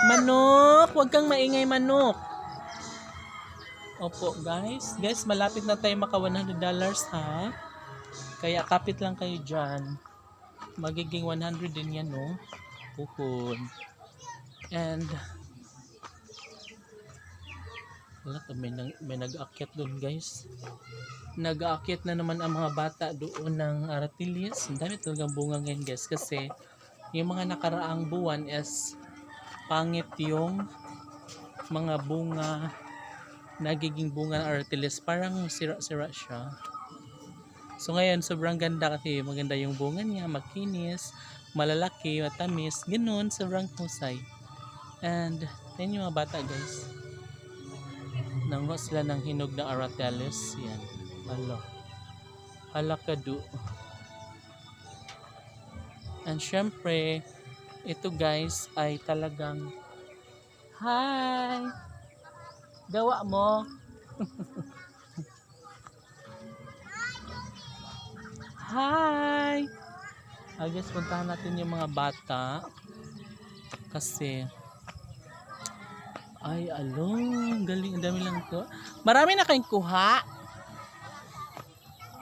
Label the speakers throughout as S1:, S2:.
S1: Manok, huwag kang maingay manok. Opo guys, malapit na tayo maka $100 ha. Kaya kapit lang kayo dyan. Magiging 100 din yan no. Puhon. And wala, may nag-aakyat doon guys. Nag-aakyat na naman ang mga bata doon ng Aratilis. Ang dami talagang bunga ngayon guys. Kasi yung mga nakaraang buwan is pangit yung mga bunga, nagiging bunga ng Aratilis. Parang sira-sira siya. So ngayon sobrang ganda kasi maganda yung bunga niya. Makinis, malalaki, matamis. Ganun, sobrang husay. And yan yung mga bata guys. Nanguha sila ng hinog ng Aratilis. Yan. Halakadu. And syempre, ito guys ay talagang hi! Gawa mo! Hi! I guess puntahan natin yung mga bata. Kasi ay, along, galing, dami lang to. Marami na kayong kuha.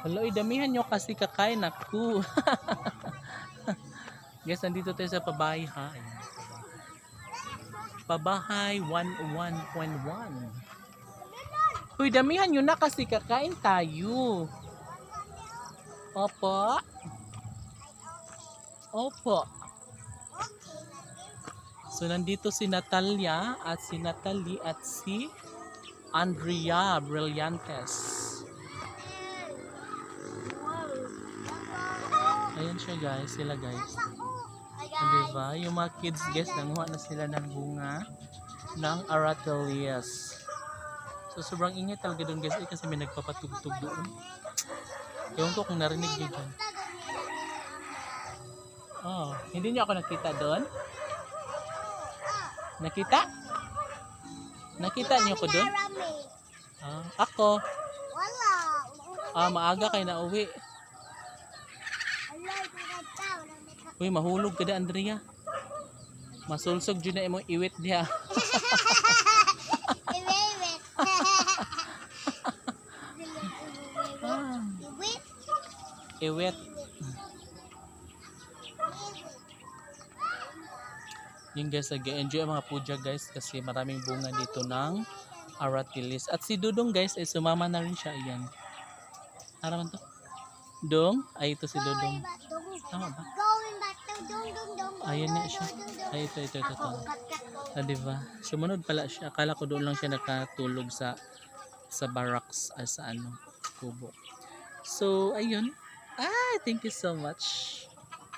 S1: Hello, damihan nyo kasi kakain ako. Guys, nandito tayo sa Pabahay ha. Pabahay 101.1. Uy, damihan nyo na kasi kakain tayo. Opo. Opo. So, nandito si Natalia at si Natalie at si Andrea Brillantes. Ayan siya guys, sila guys. Diba? Yung mga kids guys, nanguha na sila ng bunga ng Aratilis. So, sobrang ingay talaga doon guys kasi may nagpapatugtog doon. Ewan ko kung narinig niyo dyan. Oh, hindi niyo ako nakita doon? Nakita? Nakita niyo ko doon? Ako. Maaga kayo na uwi. Uy, mahulog ka da, Andrea. Masulsog dyan na imong iwit niya. Iwit. Yung guys, nag-enjoy ang mga puja guys kasi maraming bunga dito ng Aratilis. At si Dudong guys ay sumama na rin siya. Ayan. Haraman to? Dong? Ay, ito si Dudong. Tama ba? Ayan na siya. Ay, ito. Diba? Sumunod pala siya. Akala ko doon lang siya nakatulog sa barracks sa kubo. So, ayun. Thank you so much.